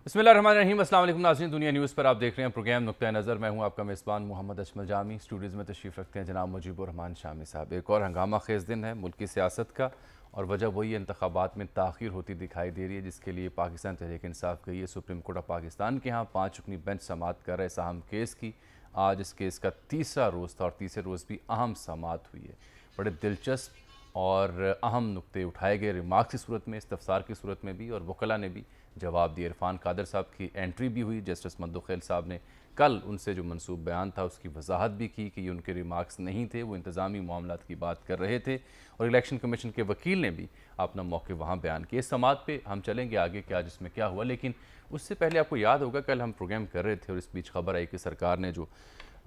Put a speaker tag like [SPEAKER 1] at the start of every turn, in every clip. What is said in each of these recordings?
[SPEAKER 1] बिस्मिल्लाहिर्रहमानिर्रहीम। अस्सलाम वालेकुम नाज़रीन, दुनिया न्यूज़ पर आप देख रहे हैं प्रोग्राम नुक्ता नज़र। मैं हूं आपका मेज़बान मोहम्मद अजमल जामी। स्टूडियोज़ में तशरीफ़ रखते हैं जनाब मुजीबुर रहमान शामी साहब। एक और हंगामा खेज़ दिन है मुल्क की सियासत का, और वजह वही इंतखाबात में ताख़ीर होती दिखाई दे रही है, जिसके लिए पाकिस्तान तहरीक इंसाफ गई है सुप्रीम कोर्ट ऑफ पाकिस्तान के यहाँ 5 रुकनी बेंच समाअत कर रहे अहम केस की। आज इस केस का तीसरा रोज़ था और तीसरे रोज़ भी अहम समाअत हुई है। बड़े दिलचस्प और अहम नुक्ते उठाए गए रिमार्क्स की सूरत में, इस्तफसार की सूरत में भी, और वकला ने भी जवाब दिए। इरफान कादर साहब की एंट्री भी हुई। जस्टिस मंदुखेल साहब ने कल उनसे जो मनसूब बयान था उसकी वजाहत भी की कि ये उनके रिमार्क्स नहीं थे, वो इंतज़ामी मामलात की बात कर रहे थे। और इलेक्शन कमीशन के वकील ने भी अपना मौक़िफ़ वहाँ बयान किया। इस समाअत पे हम चलेंगे आगे क्या जिसमें क्या हुआ, लेकिन उससे पहले आपको याद होगा कल हम प्रोग्राम कर रहे थे और इस बीच खबर आई कि सरकार ने जो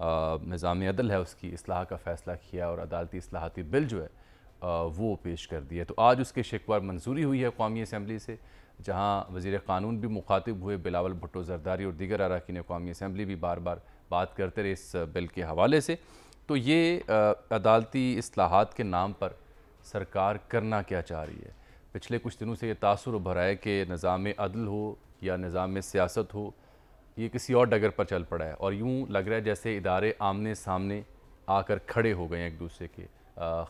[SPEAKER 1] निज़ाम अदल है उसकी इस्लाह का फ़ैसला किया और अदालती इस्लाहाती बिल जो है वो पेश कर दिया। तो आज उसके शिकवार मंजूरी हुई है कौमी असम्बली से, जहाँ वज़ीर क़ानून भी मुखातिब हुए। बिलावल भुट्टो ज़रदारी और दीगर अरकान कौमी असम्बली भी बार बार बात करते रहे इस बिल के हवाले से। तो ये अदालती इस्लाहात के नाम पर सरकार करना क्या चाह रही है? पिछले कुछ दिनों से ये तासुर उभरा है कि निज़ाम अदल हो या निज़ाम सियासत हो, ये किसी और डगर पर चल पड़ा है, और यूँ लग रहा है जैसे इदारे आमने सामने आकर खड़े हो गए हैं एक दूसरे के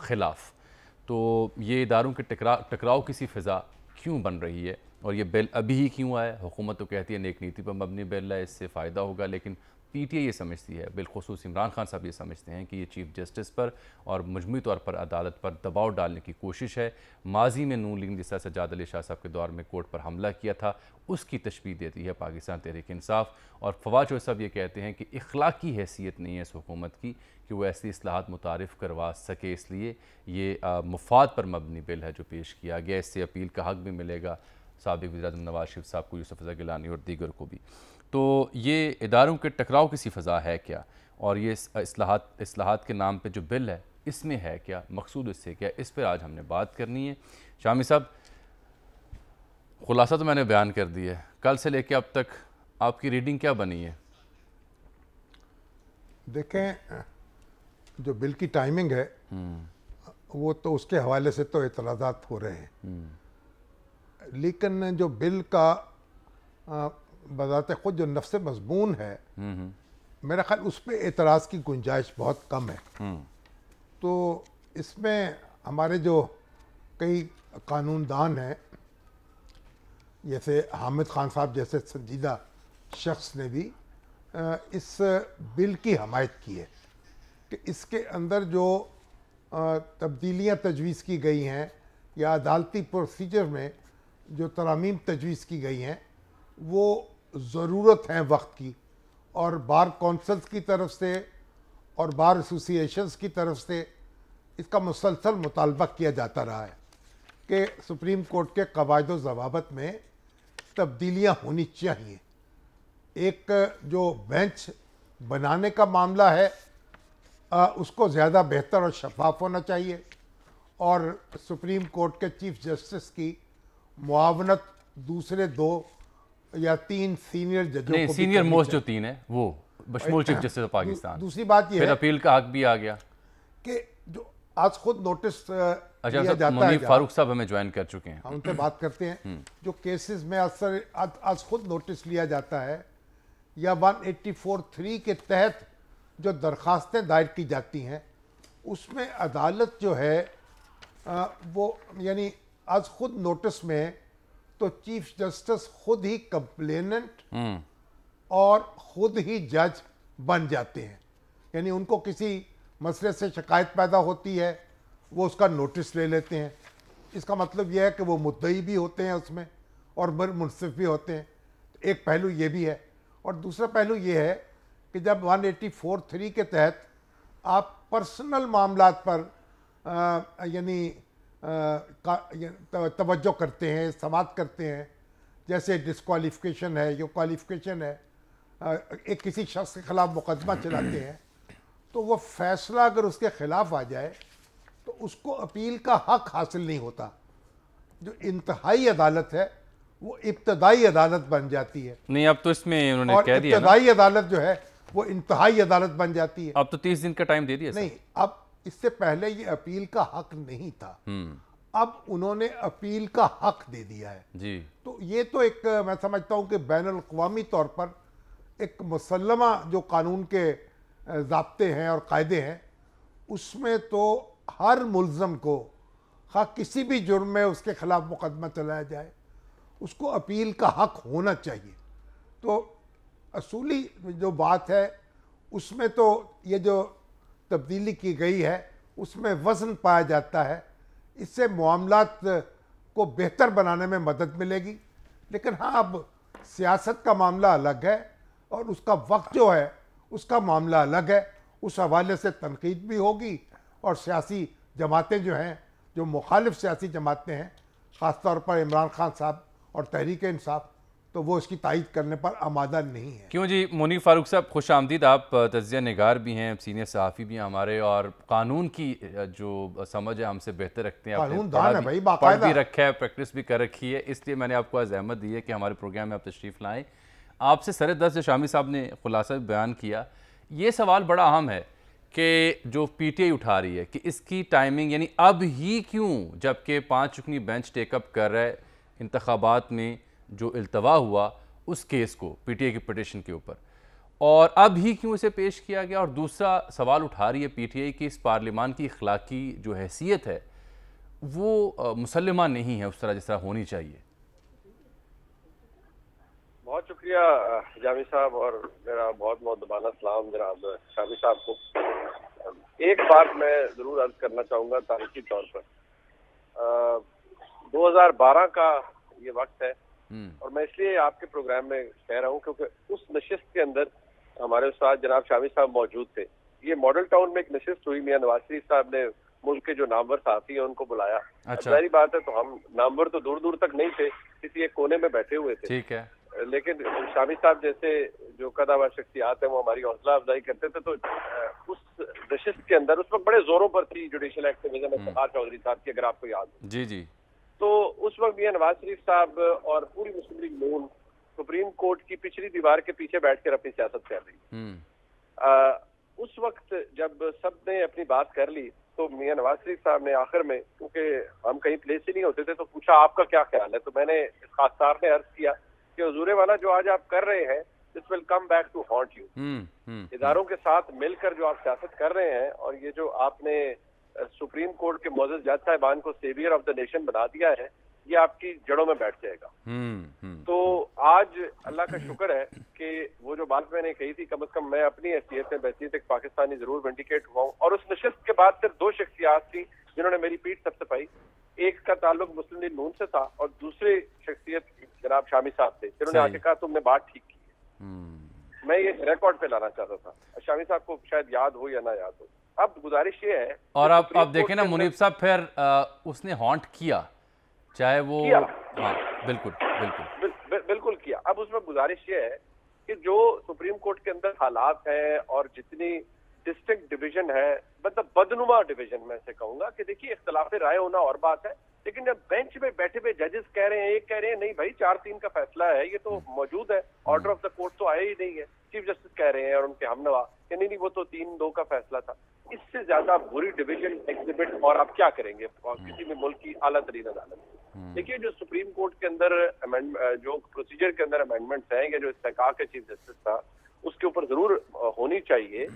[SPEAKER 1] ख़िलाफ़। तो ये इदारों के टकराव किसी फ़िज़ा क्यों बन रही है, और ये बिल अभी ही क्यों आया? हुकूमत तो कहती है नेक नीति पर मबनी बिल है, इससे फ़ायदा होगा, लेकिन पीटीआई ये समझती है, बिलखुसूस इमरान खान साहब ये समझते हैं कि ये चीफ़ जस्टिस पर और मजमूई तौर पर अदालत पर दबाव डालने की कोशिश है। माजी में नून लीग जिस तरह सज्जाद अली शाह साहब के दौर में कोर्ट पर हमला किया था, उसकी तशबीह देती है पाकिस्तान तहरीक इंसाफ। और फवाद चौधरी साहब ये कहते हैं कि इखलाकी हैसियत नहीं है इस हुकूमत की कि वो ऐसी इस्लाहात मुतारिफ़ करवा सके, इसलिए ये मुफाद पर मबनी बिल है जो पेश किया गया। इससे अपील का हक़ भी मिलेगा साबिक़ वज़ीर-ए-आज़म नवाज़ शरीफ साहब को, यूसुफ रज़ा गिलानी और दीगर को भी। तो ये इदारों के टकराव किसी फ़ज़ा है क्या, और ये इस्लाहात के नाम पे जो बिल है इसमें है क्या, मकसूद इससे क्या, इस पर आज हमने बात करनी है। शामी साहब, खुलासा तो मैंने बयान कर दिया है, कल से लेकर अब तक आपकी रीडिंग क्या बनी है?
[SPEAKER 2] देखें, जो बिल की टाइमिंग है वो तो उसके हवाले से तो एतराज़ात हो रहे हैं, लेकिन जो बिल का बज़ाते ख़ुद जो नफ्स मज़मून है, मेरा ख्याल उस पर एतराज़ की गुंजाइश बहुत कम है। तो इसमें हमारे जो कई कानूनदान हैं, जैसे हामिद खान साहब जैसे संजीदा शख्स ने भी इस बिल की हमायत की है कि इसके अंदर जो तब्दीलियाँ तजवीज़ की गई हैं या अदालती प्रोसीजर में जो तरामीम तजवीज़ की गई हैं वो ज़रूरत है वक्त की, और बार कौंसल्स की तरफ से और बार एसोसिएशंस की तरफ से इसका मुसलसल मुतालबा किया जाता रहा है कि सुप्रीम कोर्ट के कवायद व ज़वाबित में तब्दीलियाँ होनी चाहिए। एक जो बेंच बनाने का मामला है उसको ज़्यादा बेहतर और शफाफ होना चाहिए, और सुप्रीम कोर्ट के चीफ जस्टिस की मुआवनत दूसरे 2 या 3 सीनियर जजों को,
[SPEAKER 1] सीनियर मोस्ट जो 3 है वो बशमूल चीफ जस्टिस ऑफ पाकिस्तान।
[SPEAKER 2] दूसरी बात ये
[SPEAKER 1] फिर
[SPEAKER 2] है
[SPEAKER 1] अपील का हक भी आ गया
[SPEAKER 2] कि जो आज खुद नोटिस
[SPEAKER 1] अच्छा
[SPEAKER 2] लिया जाता
[SPEAKER 1] मुनीफ
[SPEAKER 2] है,
[SPEAKER 1] फारूक साहब हमें ज्वाइन कर चुके हैं,
[SPEAKER 2] हम उनसे बात करते हैं, जो केसेस में आज खुद नोटिस लिया जाता है या 184(3) के तहत जो दरखास्तें दायर की जाती हैं उसमें अदालत जो है वो यानी आज खुद नोटिस में तो चीफ जस्टिस खुद ही कंप्लेनेंट और खुद ही जज बन जाते हैं। यानी उनको किसी मसले से शिकायत पैदा होती है, वो उसका नोटिस ले लेते हैं। इसका मतलब यह है कि वो मुद्दई भी होते हैं उसमें और मुनसिफ भी होते हैं। एक पहलू ये भी है, और दूसरा पहलू ये है कि जब 184(3) के तहत आप पर्सनल मामलात पर यानी तवज्जो करते हैं, समाअत करते हैं, जैसे डिस्क्वालिफिकेशन है या क्वालिफिकेशन है, एक किसी शख्स के खिलाफ मुकदमा चलाते हैं, तो वो फैसला अगर उसके खिलाफ आ जाए तो उसको अपील का हक हासिल नहीं होता। जो इंतहाई अदालत है वो इब्तदाई अदालत बन जाती है।
[SPEAKER 1] नहीं, अब तो इसमें उन्होंने
[SPEAKER 2] और
[SPEAKER 1] कह दिया
[SPEAKER 2] इब्तदाई अदालत जो है वो इंतहाई अदालत बन जाती है।
[SPEAKER 1] अब तो 30 दिन का टाइम दे दिया।
[SPEAKER 2] नहीं, अब इससे पहले ये अपील का हक नहीं था। अब उन्होंने अपील का हक दे दिया है
[SPEAKER 1] जी।
[SPEAKER 2] तो ये तो एक मैं समझता हूं कि बैनुल अक़वामी तौर पर एक मुसल्लमा जो कानून के ज़ाब्ते हैं और कायदे हैं, उसमें तो हर मुल्ज़म को खा किसी भी जुर्म में उसके खिलाफ मुकदमा चलाया जाए, उसको अपील का हक होना चाहिए। तो असूली जो बात है उसमें तो ये जो तब्दीली की गई है उसमें वज़न पाया जाता है, इससे मामलात को बेहतर बनाने में मदद मिलेगी। लेकिन हाँ, अब सियासत का मामला अलग है और उसका वक्त जो है उसका मामला अलग है। उस हवाले से तनकीद भी होगी और सियासी जमातें जो हैं, जो मुखालिफ सियासी जमातें हैं, ख़ास तौर पर इमरान खान साहब और तहरीक इंसाफ, तो वो इसकी तायीद करने पर आमादा नहीं है।
[SPEAKER 1] क्यों जी। मुनीर फारूक साहब, खुश आमदीद। आप तज्ज़िया निगार भी हैं, सीनियर सहाफ़ी भी हैं हमारे, और कानून की जो समझ है हमसे बेहतर रखते हैं।
[SPEAKER 2] कानून दान है भाई,
[SPEAKER 1] पढ़
[SPEAKER 2] बाकायदा
[SPEAKER 1] भी रखा है, प्रैक्टिस भी कर रखी है, इसलिए मैंने आपको आज अहमत दी है कि हमारे प्रोग्राम में आप तशरीफ़ लाएँ। आपसे सर दस्त जो शामी साहब ने खुलासा बयान किया, ये सवाल बड़ा अहम है कि जो PTI उठा रही है कि इसकी टाइमिंग यानी अब ही क्यों, जबकि 5 रुकनी बेंच टेकअप कर रहा है इंतखाबात में जो इल्तवा हुआ उस केस को PTI की पिटिशन के ऊपर, और अब ही क्यों इसे पेश किया गया। और दूसरा सवाल उठा रही है PTI की इस पार्लियामान की अखलाकी जो हैसियत है वो मुसल्लमा नहीं है उस तरह जिस तरह होनी चाहिए।
[SPEAKER 3] बहुत शुक्रिया जामी साहब, और मेरा बहुत बहुत दुबारा सलाम जनाब शामी साहब को। एक बात मैं ज़रूर अर्ज करना चाहूँगा तारीखी तौर पर, 2012 का ये वक्त है, और मैं इसलिए आपके प्रोग्राम में कह रहा हूँ क्योंकि उस नशिस्त के अंदर हमारे उस्ताद जनाब शामी साहब मौजूद थे। ये मॉडल टाउन में एक नशिस्त हुई, मियां नवाज शरीफ साहब ने मुल्क के जो नामवर साथी हैं उनको बुलाया।
[SPEAKER 1] अच्छा।
[SPEAKER 3] जाहिर बात है, तो हम नामवर तो दूर दूर तक नहीं थे, किसी एक कोने में बैठे हुए थे।
[SPEAKER 1] ठीक है।
[SPEAKER 3] लेकिन शामी साहब जैसे जो कदावर शख्सियात हैं वो हमारी हौसला अफजाई करते थे। तो उस नशिस्त के अंदर उस वक्त बड़े जोरों पर थी जुडिशल एक्टिविज्म इफ्तिखार चौधरी साहब की, अगर आपको याद हो।
[SPEAKER 1] जी जी।
[SPEAKER 3] तो उस वक्त मियां नवाज शरीफ साहब और पूरी मुस्लिम लीग नून सुप्रीम कोर्ट की पिछली दीवार के पीछे बैठकर अपनी सियासत कर रही। उस वक्त जब सब ने अपनी बात कर ली तो मियां नवाज शरीफ साहब ने आखिर में, क्योंकि हम कहीं प्लेस ही नहीं होते थे, तो पूछा आपका क्या ख्याल है। तो मैंने इस खासदार ने अर्ज किया कि हुजूरे वाला जो आज आप कर रहे हैं, this will come back to haunt you. इदारों के साथ मिलकर जो आप सियासत कर रहे हैं, और ये जो आपने सुप्रीम कोर्ट के मोअज़्ज़ज़ जज साहिबान को सेवियर ऑफ द नेशन बना दिया है, ये आपकी जड़ों में बैठ जाएगा। तो आज अल्लाह का शुक्र है कि वो जो बात मैंने कही थी, कम से कम मैं अपनी हैसियत में बहसीत एक पाकिस्तानी जरूर विंडिकेट हुआ हूँ। और उस नशिस्त के बाद सिर्फ 2 शख्सियात थी जिन्होंने मेरी पीठ सबसे पाई। एक का ताल्लुक मुस्लिम लीग नून से था और दूसरी शख्सियत जनाब शामी साहब थे, जिन्होंने आके कहा तुमने बात ठीक की है। मैं ये रिकॉर्ड पे लाना चाहता था, शामी साहब को शायद याद हो या ना याद हो। अब गुजारिश ये है,
[SPEAKER 1] और आप देखें ना मुनीब साहब, फिर उसने हॉन्ट किया, चाहे वो
[SPEAKER 3] किया।
[SPEAKER 1] हाँ बिल्कुल बिल्कुल
[SPEAKER 3] बिल्कुल किया। अब उसमें गुजारिश ये है कि जो सुप्रीम कोर्ट के अंदर हालात हैं और जितनी डिस्ट्रिक्ट डिवीजन है, मतलब बदनुमा डिवीजन, मैं से कहूंगा कि देखिए इख्तलाफ राय होना और बात है, लेकिन जब बेंच में बैठे हुए जजेस कह रहे हैं, एक कह रहे हैं नहीं भाई 4-3 का फैसला है, ये तो मौजूद है, ऑर्डर ऑफ द कोर्ट तो आया ही नहीं है, चीफ जस्टिस कह रहे हैं और उनके हमनवा कि नहीं वो तो 3-2 का फैसला था। इससे ज्यादा बुरी डिवीजन एग्जिबिट और आप क्या करेंगे और किसी भी मुल्क की आला तरीन अदालत। देखिए जो सुप्रीम कोर्ट के अंदर जो प्रोसीजर के अंदर अमेंडमेंट्स हैं, या जो इस्तेकाक के चीफ जस्टिस था उसके ऊपर जरूर होनी चाहिए,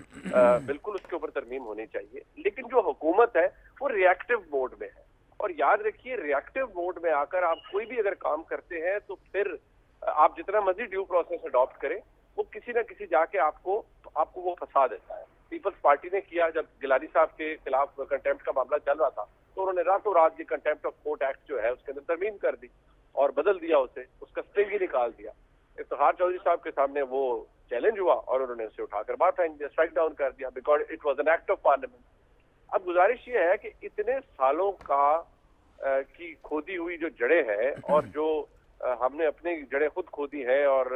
[SPEAKER 3] बिल्कुल उसके ऊपर तरमीम होनी चाहिए। लेकिन जो हुकूमत है वो रिएक्टिव मोड में है, और याद रखिए रिएक्टिव मोड में आकर आप कोई भी अगर काम करते हैं तो फिर आप जितना मर्जी ड्यू प्रोसेस अडॉप्ट करें, वो किसी ना किसी जाके आपको वो फंसा देता है। पीपल्स पार्टी ने किया, जब गिलानी साहब के खिलाफ कंटेम्प्ट का मामला चल रहा था तो उन्होंने रातों रात ये कंटेम्प्ट ऑफ कोर्ट एक्ट जो है उसके अंदर तरमीम कर दी और बदल दिया उसे, उसका स्टिंग ही निकाल दिया। इफ्तिखार चौधरी साहब के सामने वो चैलेंज हुआ और उन्होंने उसे उठाकर बात स्ट्राइक डाउन कर दिया, because it was an act of parliament. अब गुजारिश ये है कि इतने सालों का की खोदी हुई जो जड़ें हैं, और जो हमने अपनी जड़ें खुद खोदी है और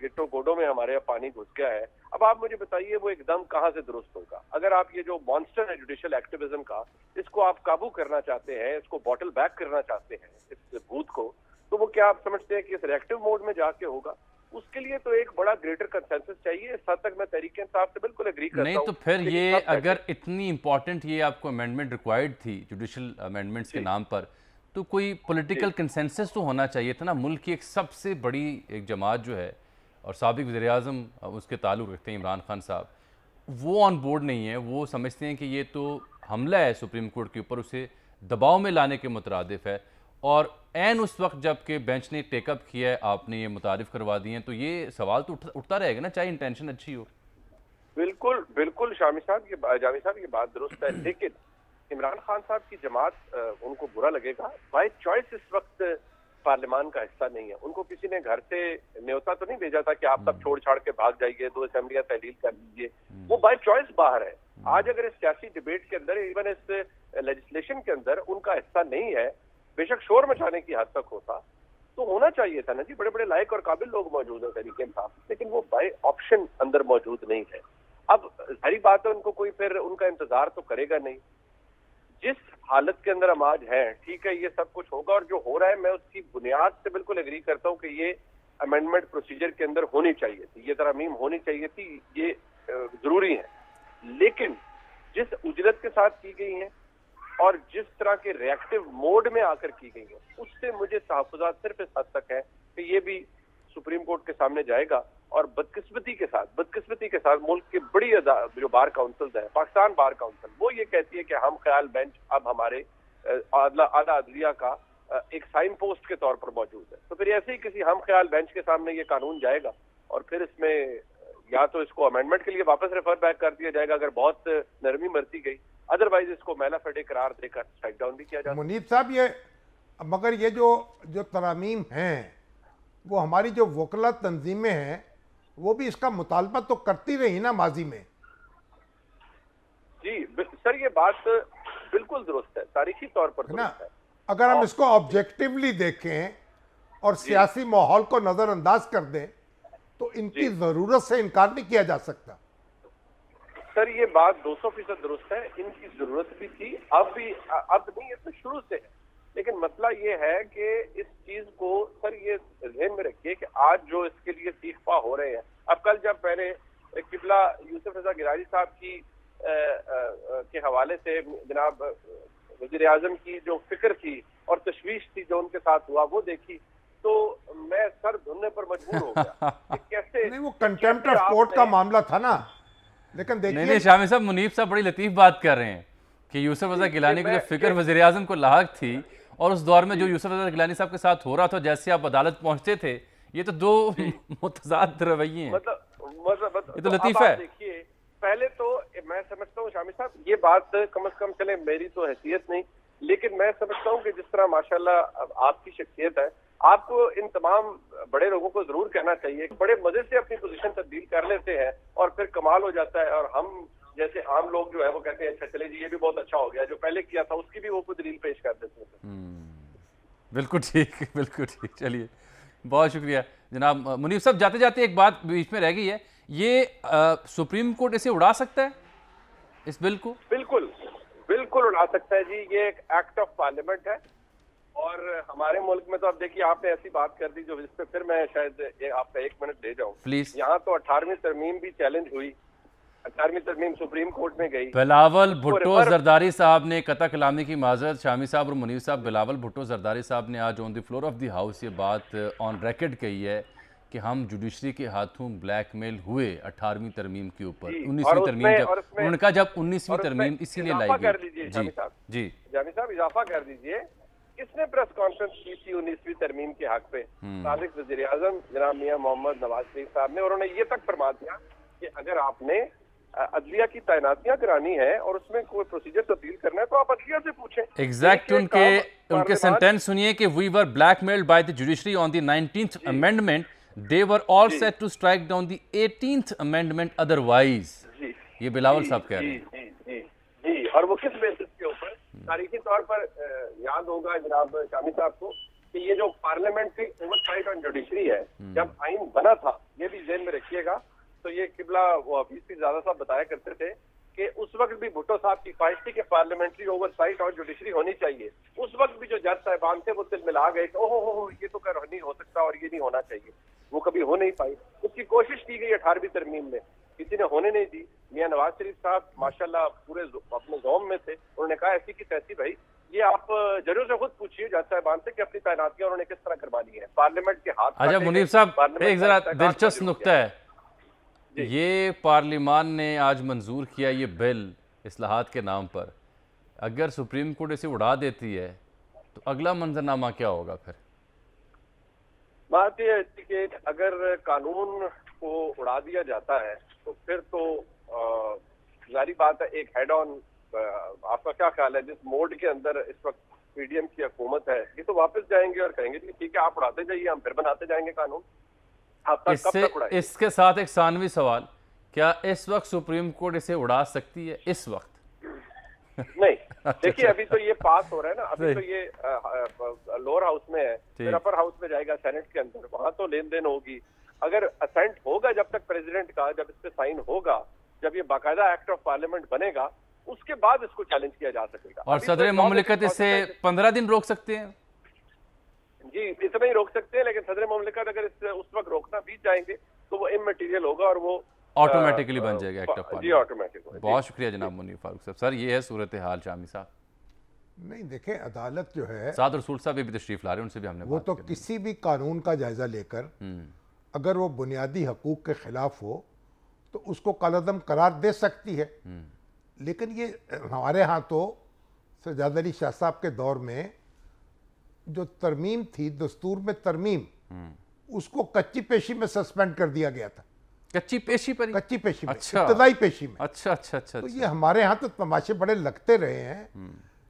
[SPEAKER 3] गिट्टो गोडों में हमारे यहाँ पानी घुस गया है, अब आप मुझे बताइए वो एकदम कहाँ से दुरुस्त होगा। अगर आप ये जो मॉन्स्टर है जुडिशियल एक्टिविज्म का, इसको आप काबू करना चाहते हैं, इसको बॉटल बैक करना चाहते हैं इस भूत को, तो वो क्या आप समझते हैं कि इस रिएक्टिव मोड में जाके होगा? उसके लिए तो एक बड़ा ग्रेटर कंसेंसस चाहिए। इस हद तक मैं तहरीक इंसाफ से बिल्कुल एग्री करता हूं।
[SPEAKER 1] नहीं तो फिर ये अगर इतनी इंपॉर्टेंट ये आपको अमेंडमेंट रिक्वायर्ड थी जुडिशियल अमेंडमेंट्स के नाम पर, तो कोई पॉलिटिकल कंसेंसस तो होना चाहिए था ना। मुल्क की एक सबसे बड़ी एक जमात जो है और साबिक वज़ीर-ए-आज़म उसके ताल्लुक़ रखते हैं इमरान खान साहब, वो ऑन बोर्ड नहीं है। वो समझते हैं कि ये तो हमला है सुप्रीम कोर्ट के ऊपर, उसे दबाव में लाने के मुतरादिफ है। और ऐन उस वक्त जब कि बेंच ने टेकअप किया है, आपने ये मुतारिफ करवा दिए हैं, तो ये सवाल तो उठता रहेगा ना, चाहे इंटेंशन अच्छी हो।
[SPEAKER 3] बिल्कुल बिल्कुल जामी साहब की बात दुरुस्त है, लेकिन इमरान खान साहब की जमात उनको बुरा लगेगा। बाय चॉइस इस वक्त पार्लियामान का हिस्सा नहीं है। उनको किसी ने घर से न्योता तो नहीं भेजा था कि आप सब छोड़ छाड़ के भाग जाइए, 2 असेंबलियां तहलील कर लीजिए। वो बाय चॉइस बाहर है। आज अगर इस सियासी डिबेट के अंदर, इवन इस लेजिस्लेशन के अंदर उनका हिस्सा नहीं है, बेशक शोर मचाने की हद तक होता तो होना चाहिए था ना जी। बड़े बड़े लायक और काबिल लोग मौजूद हैं तरीके साहब, लेकिन वो बाय ऑप्शन अंदर मौजूद नहीं है। अब सारी बात है, उनको कोई फिर उनका इंतजार तो करेगा नहीं। जिस हालत के अंदर हम आज हैं, ठीक है, ये सब कुछ होगा और जो हो रहा है मैं उसकी बुनियाद से बिल्कुल एग्री करता हूं कि ये अमेंडमेंट प्रोसीजर के अंदर होनी चाहिए थी, ये तरमीम होनी चाहिए थी, ये जरूरी है। लेकिन जिस उजरत के साथ की गई है और जिस तरह के रिएक्टिव मोड में आकर की गई है, उससे मुझे तहफ़्फ़ुज़ात सिर्फ इस हद तक है कि ये भी सुप्रीम कोर्ट के सामने जाएगा। और बदकिस्मती के साथ मुल्क की बड़ी जो बार काउंसिल है, पाकिस्तान बार काउंसिल, वो ये कहती है कि हम ख्याल बेंच अब हमारे आला अदलिया का एक साइन पोस्ट के तौर पर मौजूद है। तो फिर ऐसे ही किसी हम ख्याल बेंच के सामने ये कानून जाएगा और फिर इसमें या तो इसको अमेंडमेंट के लिए वापस रेफर बैक कर दिया जाएगा अगर बहुत नरमी बरती गई, अदरवाइज इसको मैला फटे करार देकर स्ट्राइक डाउन भी किया जाएगा।
[SPEAKER 2] मुनीब साहब, ये मगर ये जो तरामीम हैं वो हमारी जो वकला तंजीमें हैं वो भी इसका मुतालबा तो करती रही ना माजी में।
[SPEAKER 3] जी सर, ये बात बिल्कुल दुरुस्त है, तारीखी तौर पर दुरुस्त है।
[SPEAKER 2] अगर हम इसको ऑब्जेक्टिवली देखें और सियासी माहौल को नजरअंदाज कर दें तो इनकी जरूरत से इनकार नहीं किया जा सकता।
[SPEAKER 3] सर ये बात 200% दुरुस्त है, इनकी जरूरत भी थी, अब नहीं, ये तो शुरू से है। लेकिन मसला ये है कि इस चीज को सर ये ध्यान में रखिए कि आज जो इसके लिए सीखपा हो रहे हैं, अब कल जब मैंने किबला यूसुफ रजा गिलानी साहब की के हवाले से जनाब वज़ीर-ए-आज़म की जो फिक्र थी और तशवीश थी जो उनके साथ हुआ वो देखी, तो मैं सर धुनने पर मजबूर हो गया कि कैसे।
[SPEAKER 2] नहीं, वो कंटेम्प्ट ऑफ कोर्ट का मामला था ना। लेकिन देखिए,
[SPEAKER 1] नहीं शामी साहब, मुनीब साहब बड़ी लतीफ बात कर रहे हैं कि यूसुफ रजा गिलानी की जो फिक्र वज़ीर-ए-आज़म को लाहक थी और उस दौर में जो यूसुफ रजा गिलानी साहब के साथ हो रहा था, जैसे आप अदालत पहुंचते थे, ये तो दो मुतज़ाद रवैये हैं।
[SPEAKER 3] मतलब
[SPEAKER 1] ये तो लतीफ़ है।
[SPEAKER 3] देखिए, पहले तो मैं समझता हूँ शामी साहब, ये बात कम से कम, चले मेरी तो हैसियत नहीं, लेकिन मैं समझता हूँ कि जिस तरह माशाल्लाह आपकी शख्सियत है, आपको इन तमाम बड़े लोगों को जरूर कहना चाहिए। बड़े मजे से अपनी पोजीशन तब्दील कर लेते हैं और फिर कमाल हो जाता है, और हम जैसे आम लोग जो है वो कहते हैं अच्छा चले जी, ये भी बहुत अच्छा हो गया, जो पहले किया था उसकी भी वो खुद दलील पेश कर देते हैं।
[SPEAKER 1] बिल्कुल ठीक। चलिए, बहुत शुक्रिया जनाब। मुनीब साहब, जाते जाते एक बात बीच में रह गई है, ये सुप्रीम कोर्ट इसे उड़ा सकता है, इस बिल को?
[SPEAKER 3] बिल्कुल उड़ा सकता है जी। ये एक एक्ट ऑफ पार्लियामेंट है और हमारे मुल्क में तो अब देखिए आपने ऐसी बात कर दी जो जिस पे फिर मैं शायद आपका 1 मिनट ले जाऊं
[SPEAKER 1] प्लीज।
[SPEAKER 3] यहाँ तो 18वीं तरमीम भी चैलेंज हुई, 18वीं तरमीम सुप्रीम कोर्ट में गई।
[SPEAKER 1] बिलावल भुट्टो जरदारी साहब ने कता कलामी की माजरत, शामी साहब और मुनीब साहब, बिलावल भुट्टो जरदारी साहब ने आज on the floor of the house ये बात ऑन रिकॉर्ड कही है कि हम जुडिशरी के हाथों ब्लैकमेल हुए 18वीं तरमीम के ऊपर। 19वीं तरमीम जब उन्होंने कहा, जब 19वीं तरमीम इसीलिए लाई गई। जी
[SPEAKER 3] जामी साहब, इजाफा कर दीजिए, किसने प्रेस कॉन्फ्रेंस की थी 19वीं तरमीम के हक पे? साबिक वज़ीर-ए-आज़म जनाब मियां मोहम्मद नवाज शरीफ साहब ने, और उन्होंने ये तक फरमा दिया कि अगर आपने अदलिया की तैनातियां करानी है और उसमें कोई प्रोसीजर तब्दील करना है तो आप अदलिया से पूछें।
[SPEAKER 1] एग्जैक्ट उनके सेंटेंस सुनिए कि we were blackmailed by the judiciary on the 19th amendment, they were all set to strike down the 18th amendment otherwise. ये बिलावल साहब कह रहे हैं।
[SPEAKER 3] जी, और वो किस बेसिस के ऊपर? तारीखी तौर पर याद होगा जनाब शामी साहब को कि ये जो पार्लियामेंट्री ओवरसाइट ऑन जुडिशरी है, जब आइन बना था, ये भी ज़हन में रखिएगा, तो ये किबला वो हफीज भी ज्यादा साहब बताया करते थे कि उस वक्त भी भुट्टो साहब की ख्वाहिश थी कि पार्लियामेंट्री ओवरसाइट और जुडिशरी होनी चाहिए। उस वक्त भी जो जज साहिबान थे वो दिल मिला गए कि ओहो ये तो कर नहीं हो सकता और ये नहीं होना चाहिए, वो कभी हो नहीं पाई। उसकी कोशिश की गई 18वीं तरमीम में, किसी ने होने नहीं दी। मियां नवाज शरीफ साहब माशाल्लाह पूरे अपने ज़ौम में थे, उन्होंने कहा ऐसी की तैसी भाई ये आप जरूर से खुद पूछिए जज साहिबान से कि अपनी तैनातियां उन्होंने किस तरह करवानी है। पार्लियामेंट के हाथ
[SPEAKER 1] अच्छा मुनीब साहब,
[SPEAKER 3] पार्लियामेंट
[SPEAKER 1] एक जरा
[SPEAKER 3] का
[SPEAKER 1] दिलचस्प नुक्ता है,
[SPEAKER 3] जी।
[SPEAKER 1] ये पार्लियामान ने आज मंजूर किया ये बिल इस्लाहात के नाम पर, अगर सुप्रीम कोर्ट इसे उड़ा देती है तो अगला मंजरनामा क्या होगा फिर?
[SPEAKER 3] बात यह है कि अगर कानून को उड़ा दिया जाता है तो फिर तो जारी बात है एक हेड ऑन, आपका क्या ख्याल है जिस मोड के अंदर इस वक्त पीडीएम की हुकूमत है, ये तो वापस जाएंगे और कहेंगे कि ठीक है आप उड़ाते जाइए, हम फिर बनाते जाएंगे कानून। आप तक कब तक उड़ाएंगे?
[SPEAKER 1] इसके साथ एक सानवी सवाल, क्या इस वक्त सुप्रीम कोर्ट इसे उड़ा सकती है इस वक्त?
[SPEAKER 3] नहीं, देखिए अभी तो ये पास हो रहा है ना, अभी तो ये लोअर हाउस में है, फिर अपर हाउस में जाएगा सेनेट के अंदर, वहां तो लेन देन होगी। अगर असेंट होगा जब तक प्रेसिडेंट का, जब इस पे साइन होगा, जब ये बाकायदा एक्ट ऑफ पार्लियामेंट बनेगा, उसके बाद इसको चैलेंज किया जा सकेगा।
[SPEAKER 1] और सदर ममलिकत इसे 15 दिन रोक सकते हैं?
[SPEAKER 3] जी इतना ही रोक सकते हैं, लेकिन सदर ममलिकत अगर उस वक्त रोकना भी चाहेंगे तो वो इमटेरियल होगा और वो
[SPEAKER 1] ऑटोमेटिकली बन जाएगा एक्ट ऑफ
[SPEAKER 3] जी
[SPEAKER 1] पार्लियामेंट।
[SPEAKER 3] ऑटोमेटिक।
[SPEAKER 1] बहुत शुक्रिया जनाब मुनीर फारूक साहब। सर ये है सूरत हाल शामी साहब।
[SPEAKER 2] नहीं देखें, अदालत जो है
[SPEAKER 1] साद रसूल साहब भी तशरीफ ला रहे हैं, उनसे भी हमने
[SPEAKER 2] वो
[SPEAKER 1] बात
[SPEAKER 2] तो
[SPEAKER 1] करी।
[SPEAKER 2] किसी भी कानून का जायजा लेकर अगर वो बुनियादी हकूक के खिलाफ हो तो उसको कलअदम करार दे सकती है। लेकिन ये हमारे यहाँ तो सज्जाद अली शाह साहब के दौर में जो तरमीम थी, दस्तूर में तरमीम, उसको कच्ची पेशी में सस्पेंड कर दिया गया था।
[SPEAKER 1] कच्ची पेशी पर ही?
[SPEAKER 2] कच्ची पेशी में,
[SPEAKER 1] अच्छा।
[SPEAKER 2] इब्तदाई पेशी में।
[SPEAKER 1] अच्छा अच्छा अच्छा
[SPEAKER 2] तो
[SPEAKER 1] अच्छा।
[SPEAKER 2] ये हमारे यहाँ तो तमाशे बड़े लगते रहे हैं,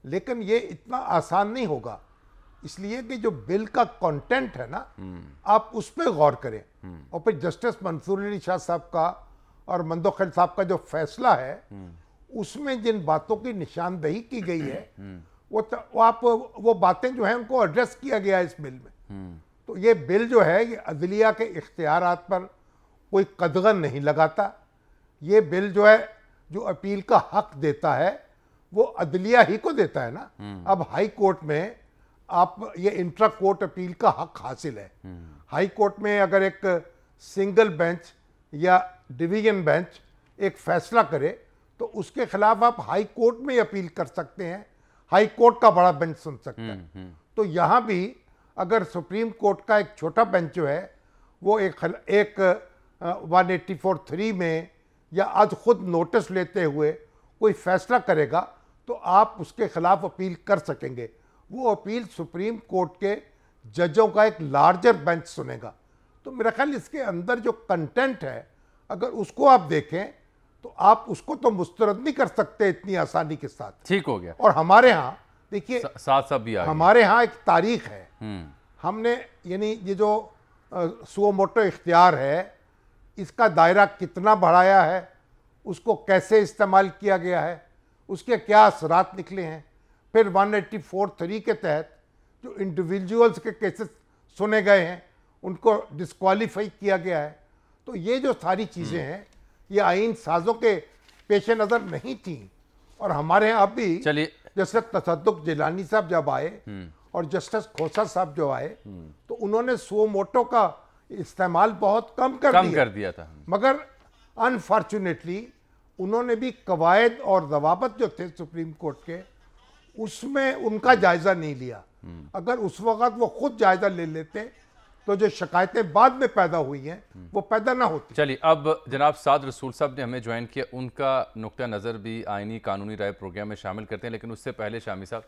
[SPEAKER 2] लेकिन ये इतना आसान नहीं होगा। इसलिए कि जो बिल का कंटेंट है ना, आप उस पर गौर करें। और फिर जस्टिस मंसूर अली शाह साहब का और मंदोखिल साहब का जो फैसला है, उसमें जिन बातों की निशानदही की गई है, वो बातें जो हैं उनको एड्रेस किया गया है इस बिल में। तो ये बिल जो है ये अदलिया के इख्तियारात पर कोई कदगन नहीं लगाता। ये बिल जो है जो अपील का हक देता है वो अदलिया ही को देता है ना। अब हाई कोर्ट में आप ये इंट्रा कोर्ट अपील का हक हासिल है। हाई कोर्ट में अगर एक सिंगल बेंच या डिवीजन बेंच एक फैसला करे तो उसके खिलाफ आप हाई कोर्ट में ही अपील कर सकते हैं, हाई कोर्ट का बड़ा बेंच सुन सकता है। तो यहाँ भी अगर सुप्रीम कोर्ट का एक छोटा बेंच जो है वो एक 184(3) में या आज खुद नोटिस लेते हुए कोई फैसला करेगा तो आप उसके खिलाफ अपील कर सकेंगे। वो अपील सुप्रीम कोर्ट के जजों का एक लार्जर बेंच सुनेगा। तो मेरा ख्याल इसके अंदर जो कंटेंट है अगर उसको आप देखें तो आप उसको तो मुस्तरद नहीं कर सकते इतनी आसानी के साथ।
[SPEAKER 1] ठीक हो गया।
[SPEAKER 2] और हमारे यहाँ देखिए
[SPEAKER 1] साथ सब भी आ गए।
[SPEAKER 2] हमारे यहाँ एक तारीख है। हमने यानी ये जो सुओ मोटो इख्तियार है इसका दायरा कितना बढ़ाया है, उसको कैसे इस्तेमाल किया गया है, उसके क्या असरात निकले हैं। फिर 184(3) के तहत जो इंडिविजुअल्स के केसेस सुने गए हैं उनको डिस्क्वालीफाई किया गया है। तो ये जो सारी चीज़ें हैं ये आइन साजों के पेश नज़र नहीं थी। और हमारे यहाँ अब भी
[SPEAKER 1] चलिए,
[SPEAKER 2] जैसे तसद्दुक जिलानी साहब जब आए और जस्टिस खोसा साहब जो आए तो उन्होंने सुओ मोटो का इस्तेमाल बहुत कम कर दिया
[SPEAKER 1] था।
[SPEAKER 2] मगर अनफॉर्चुनेटली उन्होंने भी कवायद और जवाबत जो थे सुप्रीम कोर्ट के उसमें उनका जायजा नहीं लिया। अगर उस वक्त वो खुद जायजा ले लेते तो जो शिकायतें बाद में पैदा हुई हैं वो पैदा ना होती।
[SPEAKER 1] चलिए, अब जनाब साद रसूल साहब ने हमें ज्वाइन किया, उनका नुक्ता नज़र भी आइनी कानूनी राय प्रोग्राम में शामिल करते हैं। लेकिन उससे पहले शामी साहब,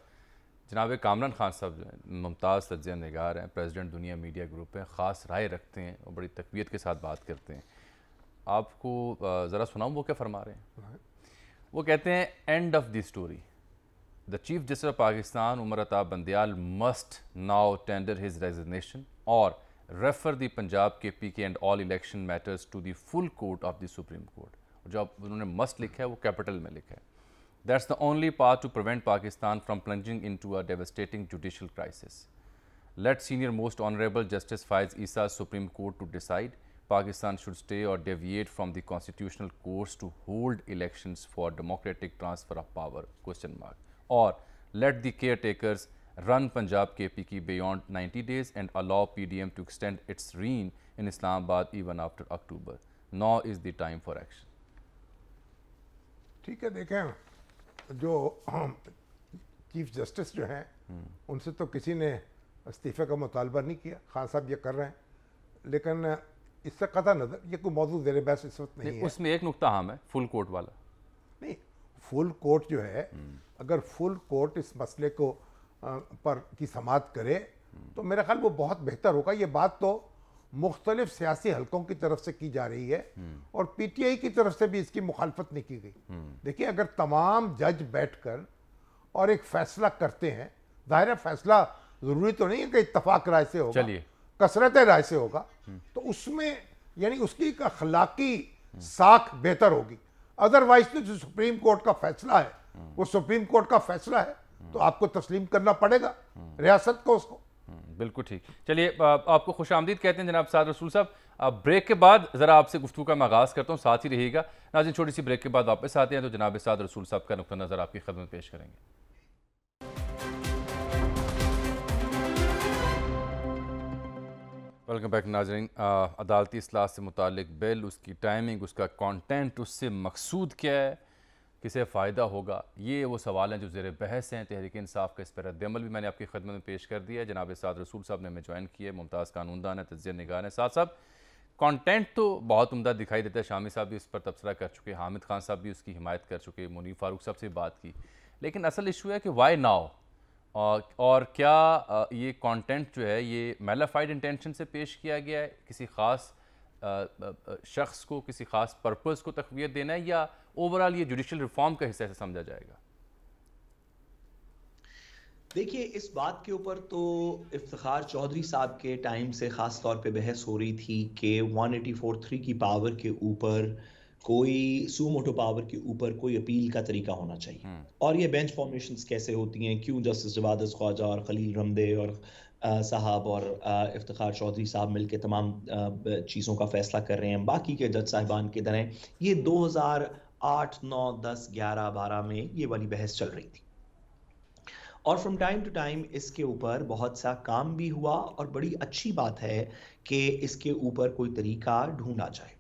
[SPEAKER 1] जनाब कामरान खान साहब जो हैं मुमताज़ तज्ज़िया निगार हैं, प्रेसिडेंट दुनिया मीडिया ग्रुप हैं, ख़ास राय रखते हैं और बड़ी तकवीत के साथ बात करते हैं। आपको ज़रा सुनाऊँ वो क्या फरमा रहे हैं। वो कहते हैं, end of the story, the chief justice of Pakistan Umar Ata Bandial must now tender his resignation और refer the Punjab KPK and all election matters to the full court of the supreme court. जो उन्होंने मस्ट लिखा है वो कैपिटल में लिखा है। That's the only path to prevent Pakistan from plunging into a devastating judicial crisis. Let senior most honorable Justice Faiz Isa's Supreme Court to decide Pakistan should stay or deviate from the constitutional course to hold elections for democratic transfer of power, ? Or let the caretakers run Punjab KPK beyond 90 days and allow PDM to extend its reign in Islamabad even after October. Now is the time for action.
[SPEAKER 2] ठीक है, देखें जो chief justice जो हैं उनसे तो किसी ने इस्तीफे का मुतालबा नहीं किया। खान साहब ये कर रहे हैं, लेकिन इससे कतई नज़र ये कोई मौजूद ज़ेर बहस इस वक्त नहीं है।
[SPEAKER 1] उसमें एक नुक्ता हम है फुल कोर्ट वाला।
[SPEAKER 2] नहीं, फुल कोर्ट जो है, अगर फुल कोर्ट इस मसले को पर की समाअत करे तो मेरा ख्याल वो बहुत बेहतर होगा। ये बात तो मुख्तलिफ सियासी हलकों की तरफ से की जा रही है और पीटीआई की तरफ से भी इसकी मुखालफत नहीं की गई। देखिए, अगर तमाम जज बैठकर और एक फैसला करते हैं, जाहिर है फैसला ज़रूरी तो नहीं है कि इत्तफाक राय से होगा,
[SPEAKER 1] चलिए
[SPEAKER 2] कसरत राय से होगा, तो उसमें यानी उसकी एक अखलाकी साख बेहतर होगी। अदरवाइज तो जो सुप्रीम कोर्ट का फैसला है वो सुप्रीम कोर्ट का फैसला है, तो आपको तस्लीम करना पड़ेगा रियासत को उसको।
[SPEAKER 1] बिल्कुल ठीक। चलिए, आपको खुश आमदीद कहते हैं जनाब साद रसूल साहब। अब ब्रेक के बाद ज़रा आपसे गुफ्तगू का मैं आगाज़ करता हूँ, साथ ही रहिएगा नाज़रीन। छोटी सी ब्रेक के बाद वापस आते हैं तो जनाब साद रसूल साहब का नुक्ता नज़र आपकी खिदमत पेश करेंगे। वेलकम बैक नाज़रीन। अदालती इस्लाह से मुतालिक बिल, उसकी टाइमिंग, उसका कंटेंट, उससे मकसूद क्या है, किसे फ़ायदा होगा, ये वो सवाल हैं जो ज़ेर बहस हैं। तहरीक इंसाफ का इस पर रद्द-ए-अमल भी मैंने आपकी खिदमत में पेश कर दिया है। जनाब साद रसूल साहब ने हमें ज्वाइन किए, मुमताज़ कानूनदान है, तज्ज़िया निगार है। साथ साहब कंटेंट तो बहुत उम्दा दिखाई देता है। शामी साहब भी इस पर तबसरा कर चुके, हामिद खान साहब भी उसकी हिमायत कर चुके, मुनीर फ़ारूक साहब से बात की। लेकिन असल इशू है कि वाई नाउ, और क्या ये कंटेंट जो है ये मैलाफाइड इंटेंशन से पेश किया गया है, किसी ख़ास शख्स को, किसी ख़ास पर्पज़ को तक़वियत देना है, या ओवरऑल ये जुडिशल रिफॉर्म का हिस्सा से समझा जाएगा?
[SPEAKER 4] देखिए, इस बात के ऊपर तो इफ्तिखार चौधरी साहब के टाइम से ख़ास तौर पे बहस हो रही थी कि 184(3) की पावर के ऊपर कोई सुमोटो पावर के ऊपर कोई अपील का तरीका होना चाहिए, और ये बेंच फॉर्मेशंस कैसे होती हैं, क्यों जस्टिस जवाद ख्वाजा और खलील रमदे और साहब और इफ्तिखार चौधरी साहब मिलकर तमाम चीज़ों का फैसला कर रहे हैं, बाकी के जज साहिबान की तरह। ये 2008, 9, 10, 11, 12 में ये वाली बहस चल रही थी, और फ्रॉम टाइम टू टाइम इसके ऊपर बहुत सा काम भी हुआ, और बड़ी अच्छी बात है कि इसके ऊपर कोई तरीका ढूंढा जाए।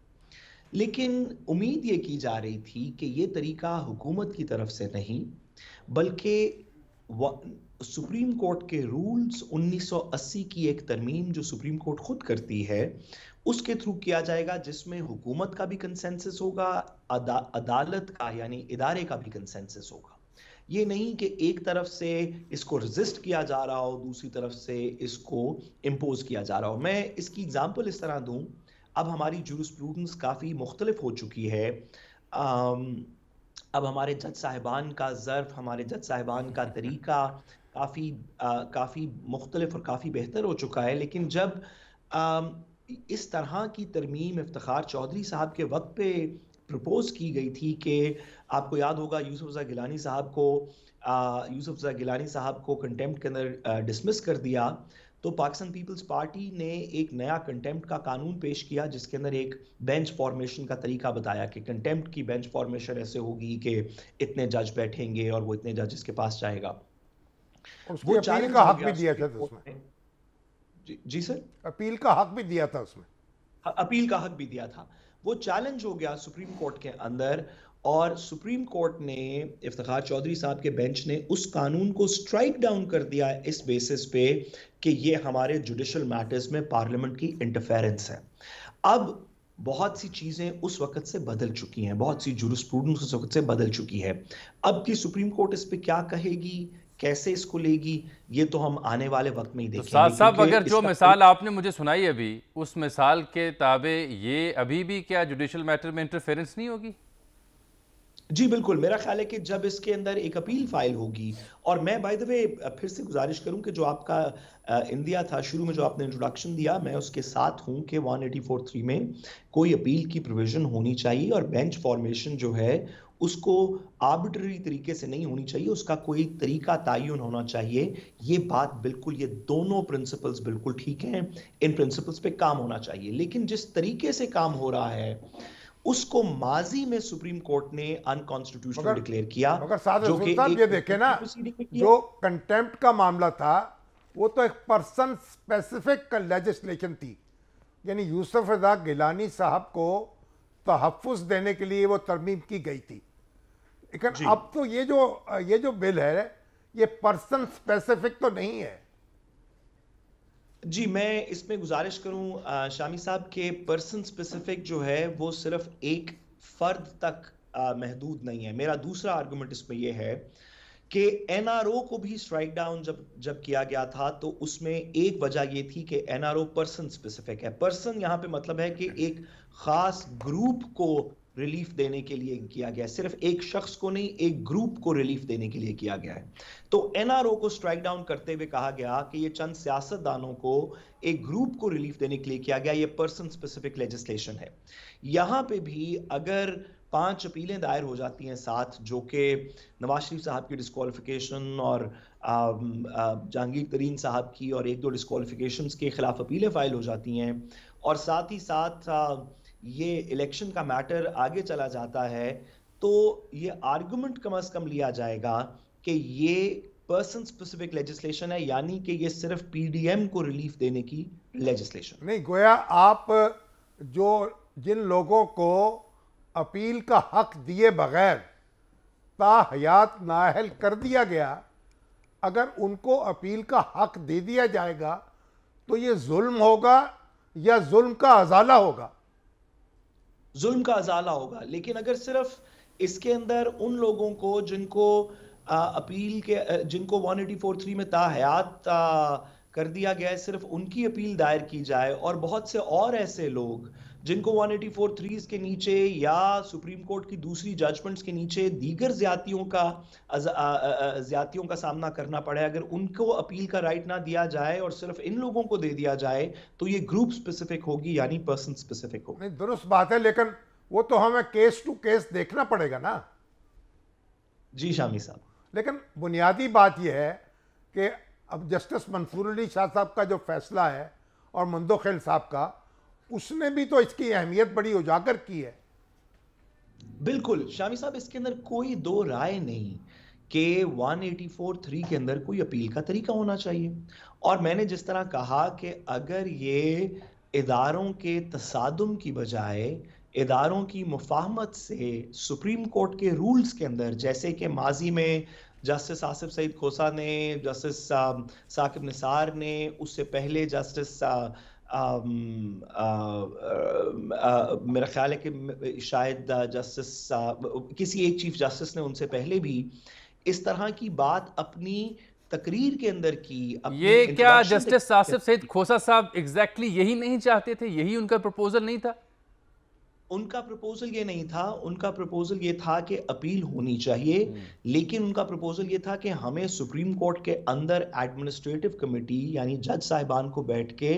[SPEAKER 4] लेकिन उम्मीद ये की जा रही थी कि ये तरीका हुकूमत की तरफ से नहीं, बल्कि सुप्रीम कोर्ट के रूल्स 1980 की एक तरमीम जो सुप्रीम कोर्ट खुद करती है उसके थ्रू किया जाएगा, जिसमें हुकूमत का भी कंसेंसस होगा, अदालत का यानी इदारे का भी कंसेंसस होगा। ये नहीं कि एक तरफ से इसको रेजिस्ट किया जा रहा हो, दूसरी तरफ से इसको इम्पोज किया जा रहा हो। मैं इसकी एग्जांपल इस तरह दूं, अब हमारी जूरिस्प्रूडेंस काफ़ी मुख्तलिफ हो चुकी है। अब हमारे जज साहिबान का ज़र्फ, हमारे जज साहिबान का तरीका काफ़ी मुख्तलिफ और काफ़ी बेहतर हो चुका है। लेकिन जब इस तरह की तरमीम इफ्तिखार चौधरी साहब के वक्त पे प्रपोज की गई थी कि आपको याद होगा यूसुफ गिलानी साहब को कंटेम्प्ट के अंदर डिसमिस कर दिया, तो पाकिस्तान पीपल्स पार्टी ने एक नया कंटेम्प्ट का कानून पेश किया जिसके अंदर एक बेंच फॉर्मेशन का तरीका बताया कि कंटेम्प्ट की बेंच फॉर्मेशन ऐसे होगी कि इतने जज बैठेंगे और वो इतने जजेस के पास जाएगा।
[SPEAKER 2] वो अपील का हक भी दिया था उसमें।
[SPEAKER 4] जी सर,
[SPEAKER 2] अपील का हक भी दिया था उसमें।
[SPEAKER 4] अपील का हक भी दिया था। वो चैलेंज हो गया सुप्रीम कोर्ट के अंदर, और सुप्रीम कोर्ट ने, इफ्तिखार चौधरी साहब के बेंच ने उस कानून को स्ट्राइक डाउन कर दिया इस बेसिस पे कि ये हमारे जुडिशल मैटर्स में पार्लियामेंट की इंटरफेरेंस है। अब बहुत सी चीज़ें उस वक्त से बदल चुकी हैं, बहुत सी जूरिस्प्रूडेंस उस वक्त से बदल चुकी है। अब की सुप्रीम कोर्ट इस पे क्या कहेगी, कैसे इसको लेगी, ये तो हम आने वाले वक्त में ही देखेंगे।
[SPEAKER 1] तो साहब, अगर जो मिसाल आपने मुझे सुनाई अभी, उस मिसाल के ताबे ये अभी भी क्या जुडिशल मैटर में इंटरफेरेंस नहीं होगी?
[SPEAKER 4] जी बिल्कुल, मेरा ख्याल है कि जब इसके अंदर एक अपील फाइल होगी, और मैं बाय द वे फिर से गुजारिश करूं कि जो आपका इंडिया था शुरू में, जो आपने इंट्रोडक्शन दिया, मैं उसके साथ हूं कि 184(3) में कोई अपील की प्रोविजन होनी चाहिए, और बेंच फॉर्मेशन जो है उसको आर्बिट्ररी तरीके से नहीं होनी चाहिए, उसका कोई तरीका तयन होना चाहिए। ये बात बिल्कुल, ये दोनों प्रिंसिपल्स बिल्कुल ठीक हैं, इन प्रिंसिपल्स पे काम होना चाहिए। लेकिन जिस तरीके से काम हो रहा है उसको माजी में सुप्रीम कोर्ट ने अनकॉन्स्टिट्यूशनल डिक्लेयर किया।
[SPEAKER 2] मगर साहब ये देखे ना, जो कंटेम्प्ट का मामला था वो तो एक पर्सन स्पेसिफिक लेजिस्लेशन थी, यानी यूसुफ रज़ा गिलानी साहब को तहफ़्फ़ुज़ देने के लिए वो तरमीम की गई थी। लेकिन अब तो ये जो बिल है ये पर्सन स्पेसिफिक तो नहीं है।
[SPEAKER 4] जी, मैं इसमें गुजारिश करूं शामी साहब के पर्सन स्पेसिफिक जो है वो सिर्फ एक फर्द तक महदूद नहीं है। मेरा दूसरा आर्गुमेंट इसमें यह है कि एनआरओ को भी स्ट्राइक डाउन जब किया गया था तो उसमें एक वजह ये थी कि एनआरओ पर्सन स्पेसिफिक है। पर्सन यहां पे मतलब है कि एक खास ग्रुप को रिलीफ देने के लिए किया गया है, सिर्फ एक शख्स को नहीं, एक ग्रुप को रिलीफ देने के लिए किया गया है। तो एनआरओ को स्ट्राइक डाउन करते हुए कहा गया कि ये चंद सियासतदानों को एक ग्रुप को रिलीफ देने के लिए किया गया, ये पर्सन स्पेसिफिक लेजिस्लेशन है। यहां पे भी अगर 5 अपीलें दायर हो जाती हैं साथ, जो कि नवाज शरीफ साहब की डिस्क्वालिफिकेशन और जहांगीर तरीन साहब की और 1-2 डिस्क्वालिफिकेशंस के खिलाफ अपीलें फाइल हो जाती हैं, और साथ ही साथ ये इलेक्शन का मैटर आगे चला जाता है, तो ये आर्गुमेंट कम से कम लिया जाएगा कि ये पर्सन स्पेसिफिक लेजिस्लेशन है, यानी कि ये सिर्फ पीडीएम को रिलीफ देने की लेजिस्लेशन
[SPEAKER 2] नहीं। गोया आप जो जिन लोगों को अपील का हक दिए बगैर ताहयात नाअहल कर दिया गया, अगर उनको अपील का हक दे दिया जाएगा तो ये जुल्म होगा या जुल्म का अजाला होगा?
[SPEAKER 4] जुल्म का अजाला होगा। लेकिन अगर सिर्फ इसके अंदर उन लोगों को जिनको अपील के जिनको 184(3) में ताहयात कर दिया गया है, सिर्फ उनकी अपील दायर की जाए, और बहुत से और ऐसे लोग जिनको 184(3) के नीचे या सुप्रीम कोर्ट की दूसरी जजमेंट्स के नीचे दीगर ज्यादतियों का सामना करना पड़े, अगर उनको अपील का राइट ना दिया जाए और सिर्फ इन लोगों को दे दिया जाए, तो ये ग्रुप स्पेसिफिक होगी, यानी पर्सन स्पेसिफिक होगी।
[SPEAKER 2] नहीं, दुरुस्त बात है, लेकिन वो तो हमें केस टू केस देखना पड़ेगा ना।
[SPEAKER 4] जी शामी साहब,
[SPEAKER 2] लेकिन बुनियादी बात यह है कि अब जस्टिस मंसूर अली शाह साहब का जो फैसला है और मंदोखेल साहब का, उसने भी तो इसकी अहमियत बड़ी उजागर की है।
[SPEAKER 4] बिल्कुल शामी साहब, इसके अंदर कोई दो राय नहीं कि 184(3) के अंदर कोई अपील का तरीका होना चाहिए। और मैंने जिस तरह कहा कि अगर ये इदारों के तसादुम की बजाय इदारों की मुफाहमत से सुप्रीम कोर्ट के रूल्स के अंदर, जैसे कि माजी में जस्टिस आसिफ सईद खोसा ने, जस्टिस साकिब निसार ने, उससे पहले जस्टिस मेरा ख्याल है कि शायद जस्टिस किसी एक चीफ जस्टिस ने उनसे पहले भी इस तरह की बात अपनी तकरीर के अंदर की।
[SPEAKER 1] ये क्या जस्टिस आसिफ सईद खोसा साहब एग्जैक्टली यही नहीं चाहते थे? यही उनका प्रपोजल नहीं था?
[SPEAKER 4] उनका प्रपोजल ये नहीं था। उनका प्रपोजल ये था कि अपील होनी चाहिए, लेकिन उनका प्रपोजल ये था कि हमें सुप्रीम कोर्ट के अंदर एडमिनिस्ट्रेटिव कमेटी यानी जज साहिबान को बैठ के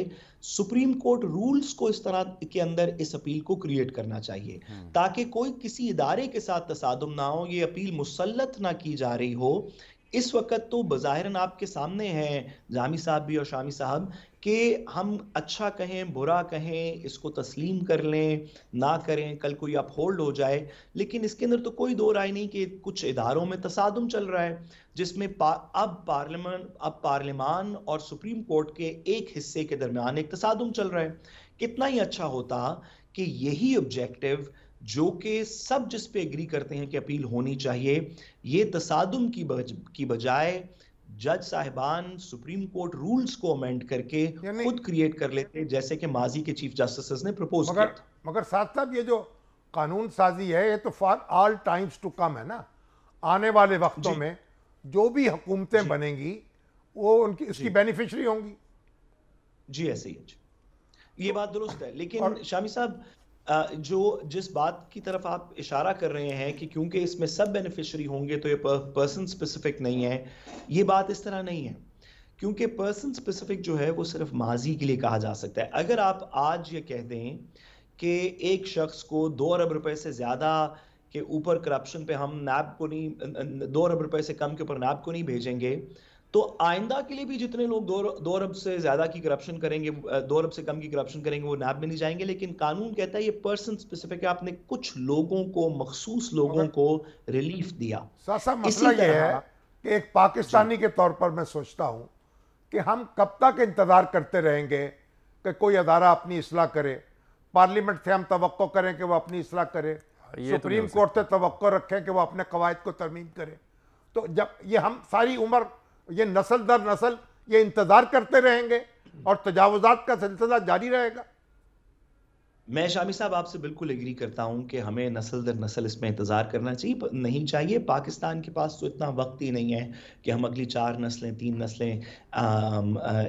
[SPEAKER 4] सुप्रीम कोर्ट रूल्स को इस तरह के अंदर इस अपील को क्रिएट करना चाहिए, ताकि कोई किसी इदारे के साथ तसादुम ना हो, ये अपील मुसल्लत ना की जा रही हो। इस वक्त तो बज़ाहिरन आपके सामने हैं जामी साहब भी और शामी साहब कि हम अच्छा कहें बुरा कहें, इसको तस्लीम कर लें ना करें, कल कोई अपहोल्ड हो जाए, लेकिन इसके अंदर तो कोई दो राय नहीं कि कुछ इदारों में तसादुम चल रहा है, जिसमें अब पार्लियामान और सुप्रीम कोर्ट के एक हिस्से के दरमियान एक तसादुम चल रहा है। कितना ही अच्छा होता कि यही ऑब्जेक्टिव जो कि सब जिस पे एग्री करते हैं कि अपील होनी चाहिए, ये तसादुम की बजाय जज साहिबान सुप्रीम कोर्ट रूल्स को अमेंड करके खुद क्रिएट कर लेते, जैसे कि माजी के चीफ जस्टिस ने प्रपोज किया था।
[SPEAKER 2] मगर साथ साथ ये जो कानून साजी है, ये तो for all times to come है ना। आने वाले वक्तों में जो भी हुकूमतें बनेंगी वो उनकी इसकी बेनिफिशियरी होंगी।
[SPEAKER 4] जी ऐसे ही है, ये बात दुरुस्त है। लेकिन शामी साहब, जो जिस बात की तरफ आप इशारा कर रहे हैं कि क्योंकि इसमें सब बेनिफिशियरी होंगे तो ये पर्सन स्पेसिफिक नहीं है, ये बात इस तरह नहीं है, क्योंकि पर्सन स्पेसिफिक जो है वो सिर्फ माजी के लिए कहा जा सकता है। अगर आप आज ये कह दें कि एक शख्स को 2 अरब रुपए से ज्यादा के ऊपर करप्शन पे हम नैब को नहीं, 2 अरब रुपए से कम के ऊपर नैब को नहीं भेजेंगे, तो आइंदा के लिए भी जितने लोग 2 अरब से ज्यादा की करप्शन करेंगे, 2 अरब से कम की करप्शन करेंगे, वो नैब में नहीं जाएंगे। लेकिन कानून कहता है ये पर्सन स्पेसिफिक है, आपने कुछ लोगों को, मखसूस लोगों को रिलीफ दिया।
[SPEAKER 2] मसला ये है कि एक पाकिस्तानी के तौर पर मैं सोचता हूं कि हम कब तक इंतजार करते रहेंगे कि कोई अदारा अपनी इस्लाह करे। पार्लियामेंट से हम तवक्को करें कि वो अपनी इस्लाह करे, सुप्रीम कोर्ट से तवक्को रखें कि वो अपने कवायद को तरमीम करे। तो जब ये हम सारी उम्र ये नस्ल दर नस्ल ये इंतजार करते रहेंगे और तजावुजात का सिलसिला जारी रहेगा।
[SPEAKER 4] मैं शामी साहब आपसे बिल्कुल एग्री करता हूं कि हमें नस्ल दर नस्ल इसमें इंतज़ार करना चाहिए नहीं चाहिए। पाकिस्तान के पास तो इतना वक्त ही नहीं है कि हम अगली 4 नस्लें 3 नस्लें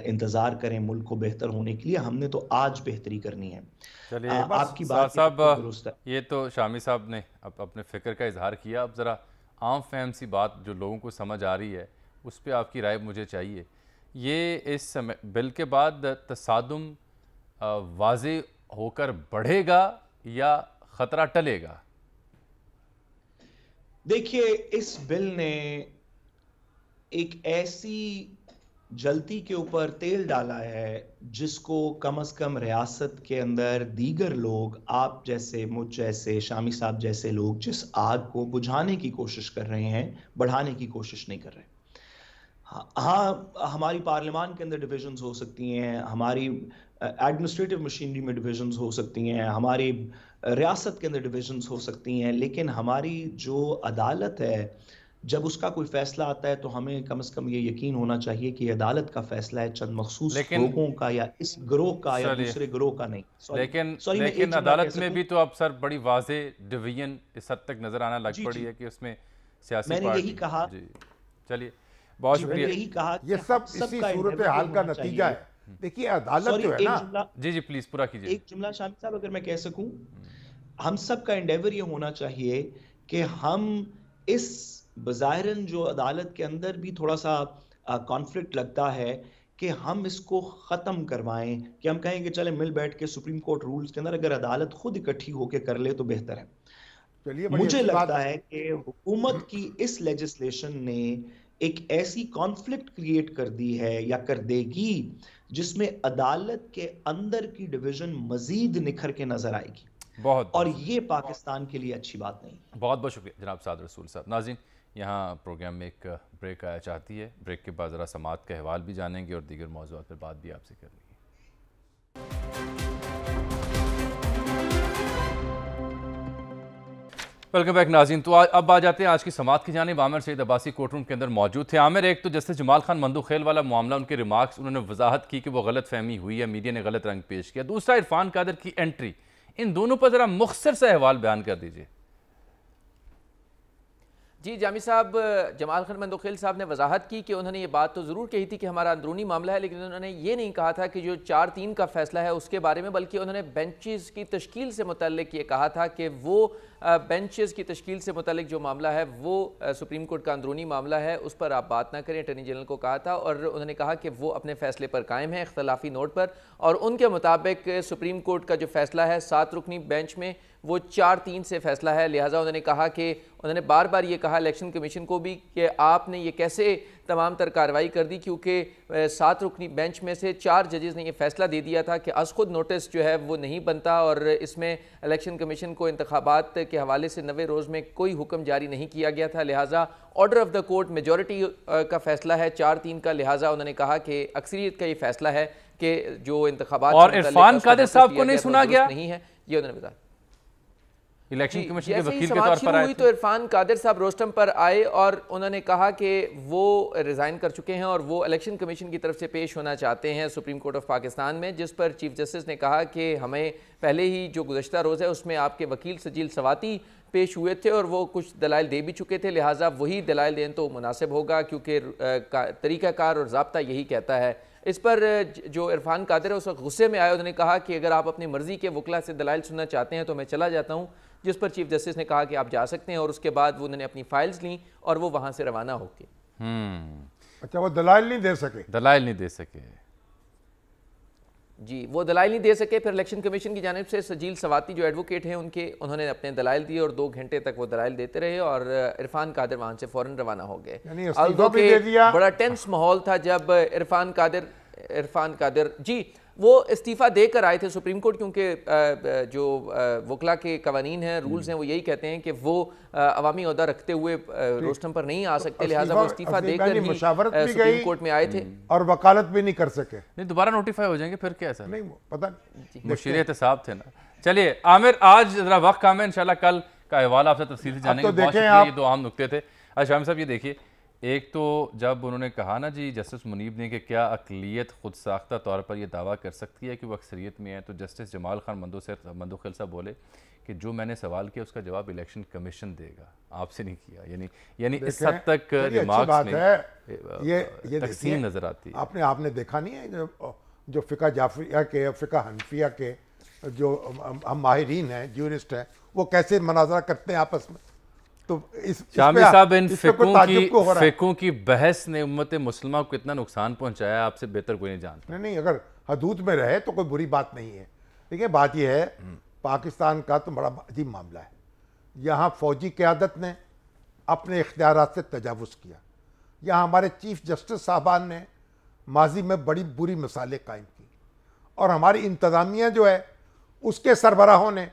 [SPEAKER 4] इंतज़ार करें मुल्क को बेहतर होने के लिए। हमने तो आज बेहतरी करनी है।
[SPEAKER 1] चलिए
[SPEAKER 4] आपकी बात
[SPEAKER 1] साहब
[SPEAKER 4] दुरुस्त है।
[SPEAKER 1] ये तो शामी साहब ने अपने फ़िक्र का इजहार किया। अब ज़रा आम फहम सी बात जो लोगों को समझ आ रही है उस पर आपकी राय मुझे चाहिए। ये इस समय बिल के बाद तसादुम वाज़े होकर बढ़ेगा या खतरा टलेगा?
[SPEAKER 4] देखिए, इस बिल ने एक ऐसी जलती के ऊपर तेल डाला है जिसको कम से कम रियासत के अंदर दीगर लोग, आप जैसे, मुझ जैसे, शामी साहब जैसे लोग जिस आग को बुझाने की कोशिश कर रहे हैं, बढ़ाने की कोशिश नहीं कर रहे। हाँ, हमारी पार्लियामान के अंदर डिविजन्स हो सकती हैं, हमारी एडमिनिस्ट्रेटिव मशीनरी में डिविजन्स हो सकती हैं, हमारी रियासत के अंदर डिविजन्स हो सकती हैं, लेकिन हमारी जो अदालत है जब उसका कोई फैसला आता है तो हमें कम से कम ये यकीन होना चाहिए कि अदालत का फैसला है चंद मखसूस लोगों का या इस गिरोह का या दूसरे गिरोह का नहीं।
[SPEAKER 1] लेकिन अदालत में भी तो अब सर बड़ी वाज़े डिवीजन इस हद तक नजर आना लग पड़ी है कि उसमें सियासी
[SPEAKER 4] मैंने
[SPEAKER 1] पार्टी,
[SPEAKER 4] यही कहा।
[SPEAKER 1] चलिए बहुत शुक्रिया।
[SPEAKER 4] यही कहा
[SPEAKER 2] ये सब इसी सूरत हाल का नतीजा है। देखिए अदालत जो है ना,
[SPEAKER 1] जी प्लीज पूरा कीजिए।
[SPEAKER 4] एक जुमला शामिल साहब अगर मैं कह सकूं, हम सब का एंडेवर ये होना चाहिए कि हम इस बज़ाहिरन जो अदालत के अंदर भी थोड़ा सा कॉन्फ्लिक्ट लगता है कि हम इसको ख़त्म करवाएं, कि हम कहें कि चले मिल बैठ के सुप्रीम कोर्ट रूल्स के अंदर अगर अदालत खुद इकट्ठी होकर कर ले तो बेहतर है।
[SPEAKER 2] चलिए
[SPEAKER 4] मुझे लगता है कि हुकूमत की इस लेजिस्लेशन ने एक ऐसी कॉन्फ्लिक्ट क्रिएट कर दी है या कर देगी जिसमें अदालत के अंदर की डिवीजन मजीद निखर के नजर आएगी और ये पाकिस्तान के लिए अच्छी बात नहीं।
[SPEAKER 1] बहुत बहुत शुक्रिया जनाब साद रसूल साहब। नाज़रीन, यहाँ प्रोग्राम में एक ब्रेक आया चाहती है। ब्रेक के बाद ज़रा समात का अहवाल भी जानेंगे और दीगर मौज़ूआत पर बात भी आपसे करनी है। वेलकम बैक नाज़रीन। तो अब आ जाते हैं आज की समात की जानिब। आमिर सईद अब्बासी कोर्ट रूम के अंदर मौजूद थे। आमिर, एक तो जस्टिस जमाल खान मंदूखेल वाला मामला, उनके रिमार्क्स, उन्होंने वजाहत की कि वो गलत फहमी हुई है, मीडिया ने गलत रंग पेश किया। दूसरा इरफान कादर की एंट्री, इन दोनों पर ज़रा मुख्तसर सा अहवाल बयान कर दीजिए।
[SPEAKER 5] जी जामी साहब, जमाल खान मंदूखेल साहब ने वजाहत की कि उन्होंने ये बात तो ज़रूर कही थी कि हमारा अंदरूनी मामला है, लेकिन उन्होंने ये नहीं कहा था कि जो 4-3 का फैसला है उसके बारे में, बल्कि उन्होंने बेंचेस की तश्कील से मुतल्लिक ये कहा था कि वो बेंचेस की तश्कील से मुतल्लिक जो मामला है वो सुप्रीम कोर्ट का अंदरूनी मामला है, उस पर आप बात ना करें। अटॉर्नी जनरल को कहा था और उन्होंने कहा कि वो अपने फैसले पर कायम है इख्तलाफी नोट पर, और उनके मुताबिक सुप्रीम कोर्ट का जो फैसला है 7 रुकनी बेंच में वो 4-3 से फैसला है। लिहाजा उन्होंने कहा कि उन्होंने बार बार ये कहा इलेक्शन कमीशन को भी कि आपने ये कैसे तमाम तर कार्रवाई कर दी, क्योंकि 7 रुकनी बेंच में से 4 जजेस ने ये फैसला दे दिया था कि अज खुद नोटिस जो है वो नहीं बनता और इसमें इलेक्शन कमीशन को इंतखाबात के हवाले से 90 रोज़ में कोई हुक्म जारी नहीं किया गया था। लिहाजा order of the court majority का फैसला है 4-3 का। लिहाजा उन्होंने कहा कि अक्सरियत का ये फैसला है कि जो इंतखाबात
[SPEAKER 1] और इरफान कादिर साहब को नहीं सुना गया,
[SPEAKER 5] नहीं है, ये उन्होंने बताया।
[SPEAKER 1] इलेक्शन कमीशन के वकील के तौर पर आए
[SPEAKER 5] तो इरफान कादिर साहब रोस्टम पर आए और उन्होंने कहा कि वो रिज़ाइन कर चुके हैं और वो इलेक्शन कमीशन की तरफ से पेश होना चाहते हैं सुप्रीम कोर्ट ऑफ पाकिस्तान में, जिस पर चीफ जस्टिस ने कहा कि हमें पहले ही जो गुज़श्ता रोज़ है उसमें आपके वकील सजील सवाती पेश हुए थे और वो कुछ दलाइल दे भी चुके थे, लिहाजा वही दलाइल दें तो मुनासिब होगा क्योंकि तरीक़ाकार और ज़ाब्ता यही कहता है। इस पर जो इरफान कादिर है उस वक्त गुस्से में आए, उन्होंने कहा कि अगर आप अपनी मर्ज़ी के वकला से दलाइल सुनना चाहते हैं तो मैं चला जाता हूँ, जिस पर चीफ जस्टिस ने कहा कि आप जा सकते हैं और उसके बाद वो उन्होंने अपनी फाइल्स ली और वो वहाँ से रवाना होके।
[SPEAKER 2] अच्छा, वो दलाइल नहीं दे सके?
[SPEAKER 1] दलाइल नहीं दे सके
[SPEAKER 5] जी, वो दलाइल नहीं दे सके। फिर इलेक्शन कमीशन की जानिब से सजील सवाती जो एडवोकेट हैं उन्होंने अपने दलाइल दिए और 2 घंटे तक वो दलाइल देते रहे और इरफान कादिर वहाँ से फ़ौरन रवाना हो गए। बड़ा टेंस माहौल था जब इरफान कादिर जी वो इस्तीफ़ा देकर आए थे सुप्रीम कोर्ट, क्योंकि जो वकला के कवानीन हैं, रूल्स हैं, वो यही कहते हैं कि वो अवामी ओहदा रखते हुए रोस्टम पर नहीं आ सकते, लिहाजा वो इस्तीफ़ा देकर ही सुप्रीम कोर्ट में आए थे
[SPEAKER 2] और वकालत भी नहीं कर सके।
[SPEAKER 1] नहीं, दोबारा नोटिफाई हो जाएंगे फिर क्या है सर?
[SPEAKER 2] नहीं पता,
[SPEAKER 1] मुशीर एहतसाब थे ना। चलिए आमिर, आज जरा वक्त काम है, इंशाल्लाह कल का अहवाल आपसे तफसील से जानेंगे। बहुत शुक्रिया, ये 2 अहम नुकते थे। अच्छा शामिल साहब, ये देखिए एक तो जब उन्होंने कहा ना जी जस्टिस मुनीब ने कि क्या अक़लियत खुद साख्ता तौर पर यह दावा कर सकती है कि वो अक्सरियत में है, तो जस्टिस जमाल खान मंदोखिल साहब बोले कि जो मैंने सवाल किया उसका जवाब इलेक्शन कमीशन देगा, आपसे नहीं किया। यानी इस हद तक रिमार्क्स में
[SPEAKER 2] ये
[SPEAKER 1] तकसीम नजर आती है।
[SPEAKER 2] आपने देखा नहीं है जो फ़िका जाफरिया के, फ़िका हनफिया के जो हम माहिरीन हैं, ज्यूरिस्ट हैं, वो कैसे मनाजरा करते हैं आपस में। तो
[SPEAKER 1] शामी साहब, इन फ़िक़ों की बहस ने उम्मत मुस्लिमा को कितना नुकसान पहुंचाया आपसे बेहतर कोई नहीं जानता।
[SPEAKER 2] नहीं, अगर हदूद में रहे तो कोई बुरी बात नहीं है। देखिए बात यह है, पाकिस्तान का तो बड़ा अजीब मामला है। यहाँ फौजी क़यादत ने अपने इख्तियारात से तजावुज़ किया। यहाँ हमारे चीफ जस्टिस साहबान ने माजी में बड़ी बुरी मिसालें कायम की, और हमारी इंतज़ामिया जो है उसके सरबराहों ने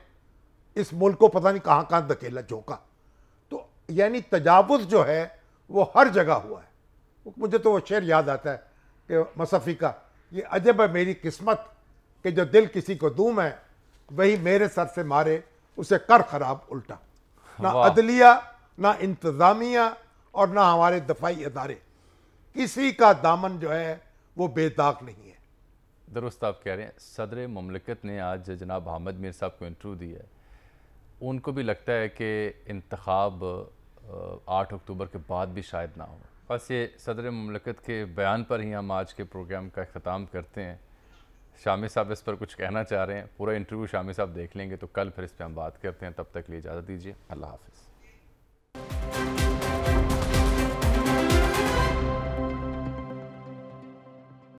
[SPEAKER 2] इस मुल्क को पता नहीं कहाँ कहाँ धकेला झोंका। तो यानी तजावुज़ जो है वो हर जगह हुआ है। मुझे तो वो शेर याद आता है कि मसफ़ी का, ये अजब है मेरी किस्मत कि जो दिल किसी को दूं मैं, वही मेरे सर से मारे उसे कर खराब उल्टा। ना अदलिया, ना इंतज़ामिया और ना हमारे दफाई अदारे, किसी का दामन जो है वो बेदाग नहीं है।
[SPEAKER 1] दुरुस्त आप कह रहे हैं। सदर मुमलिकत ने आज जनाब अहमद मीर साहब को इंटरव्यू दिया है। उनको भी लगता है कि इंतखाब 8 अक्टूबर के बाद भी शायद ना हो। बस ये सदर मुमलिकत के बयान पर ही हम आज के प्रोग्राम का अख्ताम करते हैं। शामी साहब इस पर कुछ कहना चाह रहे हैं? पूरा इंटरव्यू शामी साहब देख लेंगे तो कल फिर इस पर हम बात करते हैं। तब तक के लिए इजाज़त दीजिए। अल्लाह हाफ़िज़।